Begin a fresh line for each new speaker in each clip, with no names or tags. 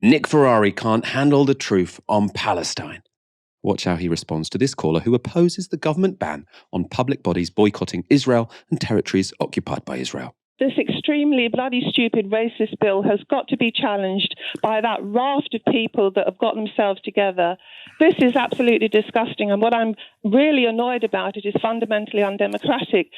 Nick Ferrari can't handle the truth on Palestine. Watch how he responds to this caller who opposes the government ban on public bodies boycotting Israel and territories occupied by Israel.
This extremely bloody stupid racist bill has got to be challenged by that raft of people that have got themselves together. This is absolutely disgusting, and what I'm really annoyed about it is fundamentally undemocratic.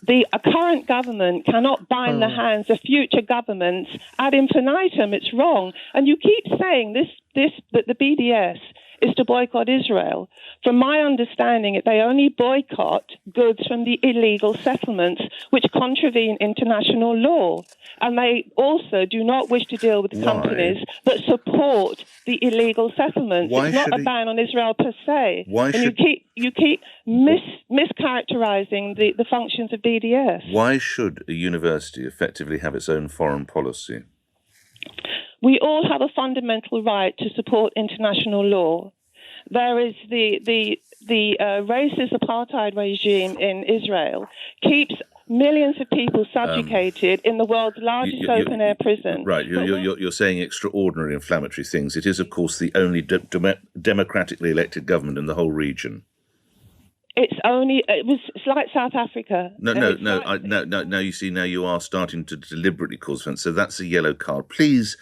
The current government cannot bind the hands of future governments ad infinitum. It's wrong. And you keep saying that the BDS is to boycott Israel. From my understanding, they only boycott goods from the illegal settlements, which contravene international law. And they also do not wish to deal with companies that support the illegal settlements. It's not a ban on Israel per se. You keep mischaracterizing the functions of BDS.
Why should a university effectively have its own foreign policy?
We all have a fundamental right to support international law. There is the racist apartheid regime in Israel keeps millions of people subjugated in the world's largest open-air prison.
Right, you're saying extraordinary inflammatory things. It is, of course, the only democratically elected government in the whole region.
It's like South Africa.
No. You see, now you are starting to deliberately cause offence. So that's a yellow card. Please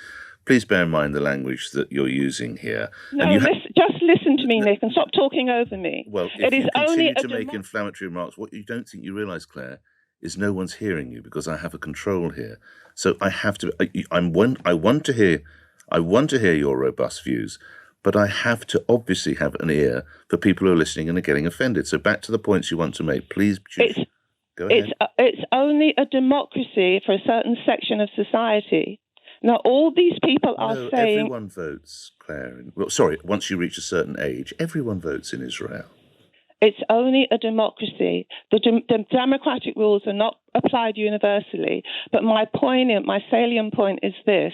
bear in mind the language that you're using here.
No, just listen to me, Nick, and stop talking over me.
Well, if you continue to make inflammatory remarks, what you don't think you realise, Claire, is no one's hearing you because I have a control here. So I have to. I want to hear your robust views, but I have to obviously have an ear for people who are listening and are getting offended. So back to the points you want to make, please. Go ahead.
It's only a democracy for a certain section of society. Now, all these people are saying...
everyone votes, Claire. Once you reach a certain age, everyone votes in Israel.
It's only a democracy. The democratic rules are not applied universally. But my salient point is this,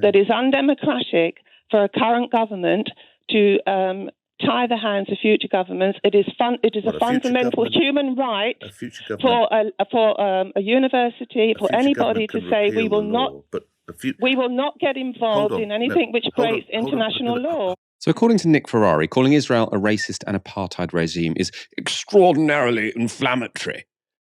that it's undemocratic for a current government to tie the hands of future governments. It is a fundamental human right for a university, for anybody to say we will not get involved in anything which breaks international law.
So according to Nick Ferrari, calling Israel a racist and apartheid regime is extraordinarily inflammatory.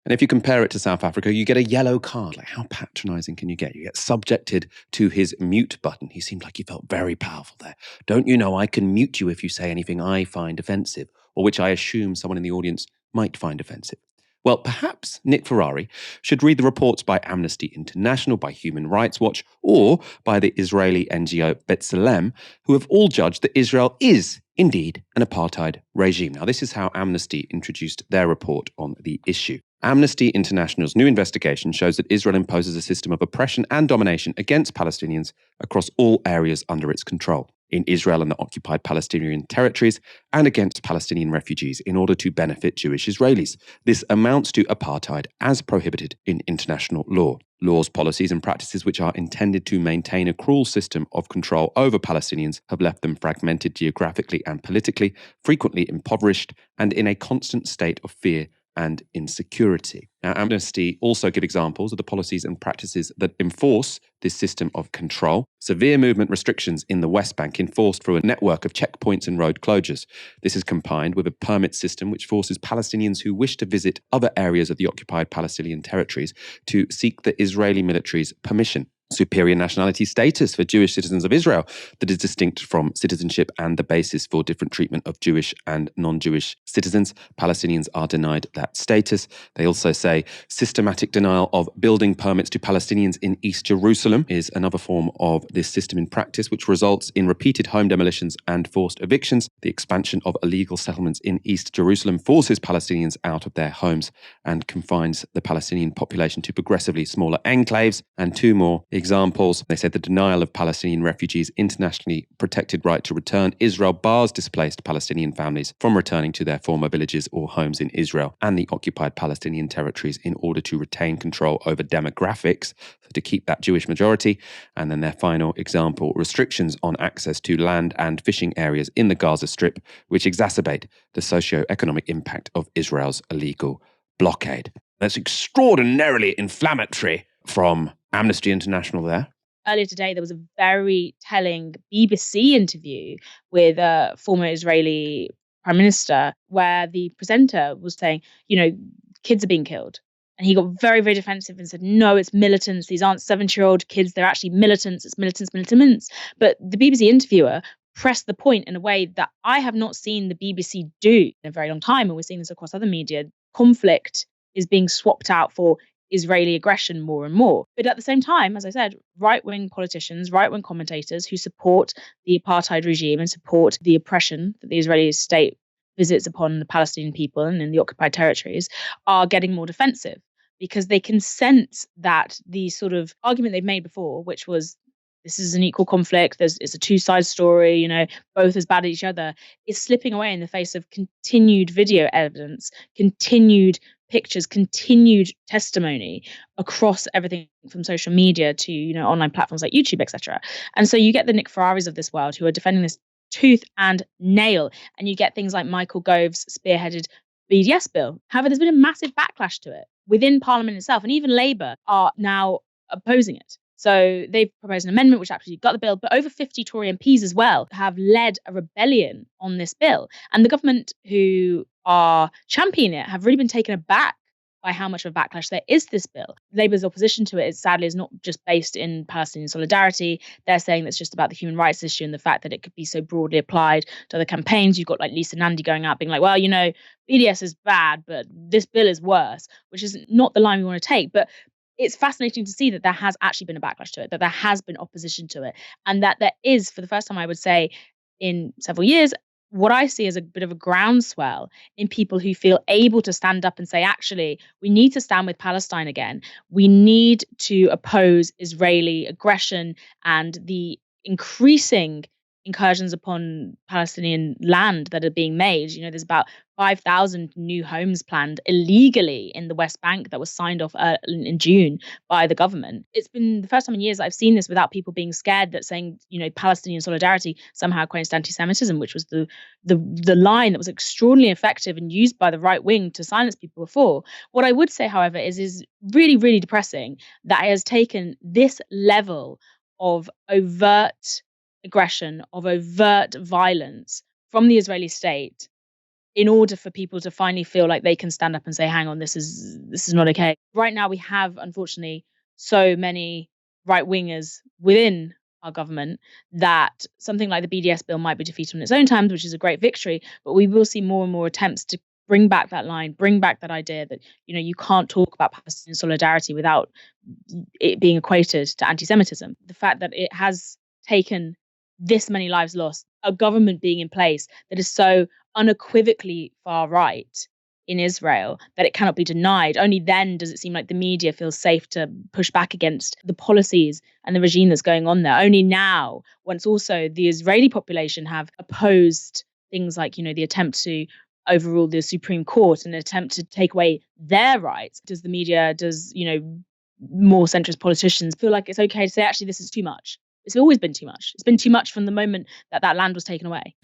And if you compare it to South Africa, you get a yellow card. Like, how patronising can you get? You get subjected to his mute button. He seemed like he felt very powerful there. Don't you know I can mute you if you say anything I find offensive, or which I assume someone in the audience might find offensive? Well, perhaps Nick Ferrari should read the reports by Amnesty International, by Human Rights Watch, or by the Israeli NGO B'Tselem, who have all judged that Israel is indeed an apartheid regime. Now, this is how Amnesty introduced their report on the issue. Amnesty International's new investigation shows that Israel imposes a system of oppression and domination against Palestinians across all areas under its control, in Israel and the occupied Palestinian territories, and against Palestinian refugees in order to benefit Jewish Israelis. This amounts to apartheid as prohibited in international law. Laws, policies, and practices which are intended to maintain a cruel system of control over Palestinians have left them fragmented geographically and politically, frequently impoverished, and in a constant state of fear and insecurity. Now, Amnesty also give examples of the policies and practices that enforce this system of control. Severe movement restrictions in the West Bank enforced through a network of checkpoints and road closures. This is combined with a permit system which forces Palestinians who wish to visit other areas of the occupied Palestinian territories to seek the Israeli military's permission. Superior nationality status for Jewish citizens of Israel that is distinct from citizenship and the basis for different treatment of Jewish and non-Jewish citizens. Palestinians are denied that status. They also say systematic denial of building permits to Palestinians in East Jerusalem is another form of this system in practice, which results in repeated home demolitions and forced evictions. The expansion of illegal settlements in East Jerusalem forces Palestinians out of their homes and confines the Palestinian population to progressively smaller enclaves. And two more examples. They said the denial of Palestinian refugees' internationally protected right to return. Israel bars displaced Palestinian families from returning to their former villages or homes in Israel and the occupied Palestinian territories in order to retain control over demographics, so to keep that Jewish majority. And then their final example, restrictions on access to land and fishing areas in the Gaza Strip, which exacerbate the socio-economic impact of Israel's illegal blockade. That's extraordinarily inflammatory from Amnesty International there.
Earlier today, there was a very telling BBC interview with a former Israeli prime minister where the presenter was saying, kids are being killed. And he got very, very defensive and said, no, it's militants. These aren't 7-year-old kids. They're actually militants. It's militants. But the BBC interviewer pressed the point in a way that I have not seen the BBC do in a very long time. And we're seeing this across other media. Conflict is being swapped out for Israeli aggression more and more. But at the same time, as I said, right-wing politicians, right-wing commentators who support the apartheid regime and support the oppression that the Israeli state visits upon the Palestinian people and in the occupied territories are getting more defensive, because they can sense that the sort of argument they've made before, which was this is an equal conflict, it's a two-side story, both as bad as each other, is slipping away in the face of continued video evidence, continued pictures, continued testimony across everything from social media to online platforms like YouTube, etc. And so you get the Nick Ferraris of this world who are defending this tooth and nail, and you get things like Michael Gove's spearheaded BDS bill. However, there's been a massive backlash to it within Parliament itself, and even Labour are now opposing it. So they've proposed an amendment which actually got the bill, but over 50 Tory MPs as well have led a rebellion on this bill. And the government who are championing it have really been taken aback by how much of a backlash there is to this bill. Labour's opposition to it, sadly, is not just based in Palestinian solidarity. They're saying that's just about the human rights issue and the fact that it could be so broadly applied to other campaigns. You've got like Lisa Nandy going out being like, well, BDS is bad, but this bill is worse, which is not the line we want to take. But it's fascinating to see that there has actually been a backlash to it, that there has been opposition to it, and that there is, for the first time, I would say, in several years, what I see as a bit of a groundswell in people who feel able to stand up and say, actually, we need to stand with Palestine again. We need to oppose Israeli aggression and the increasing incursions upon Palestinian land that are being made. There's about 5,000 new homes planned illegally in the West Bank that was signed off in June by the government. It's been the first time in years that I've seen this without people being scared that saying, Palestinian solidarity somehow equates to anti-Semitism, which was the line that was extraordinarily effective and used by the right wing to silence people before. What I would say, however, is really, really depressing that it has taken this level of overt aggression, of overt violence from the Israeli state in order for people to finally feel like they can stand up and say, hang on, this is not okay. Right now we have, unfortunately, so many right-wingers within our government that something like the BDS bill might be defeated on its own terms, which is a great victory, but we will see more and more attempts to bring back that line, bring back that idea that, you can't talk about Palestinian solidarity without it being equated to anti-Semitism. The fact that it has taken this many lives lost, a government being in place that is so unequivocally far right in Israel that it cannot be denied. Only then does it seem like the media feels safe to push back against the policies and the regime that's going on there. Only now, once also the Israeli population have opposed things like, the attempt to overrule the Supreme Court and an attempt to take away their rights, does the media, more centrist politicians feel like it's okay to say, actually, this is too much. It's always been too much. It's been too much from the moment that land was taken away.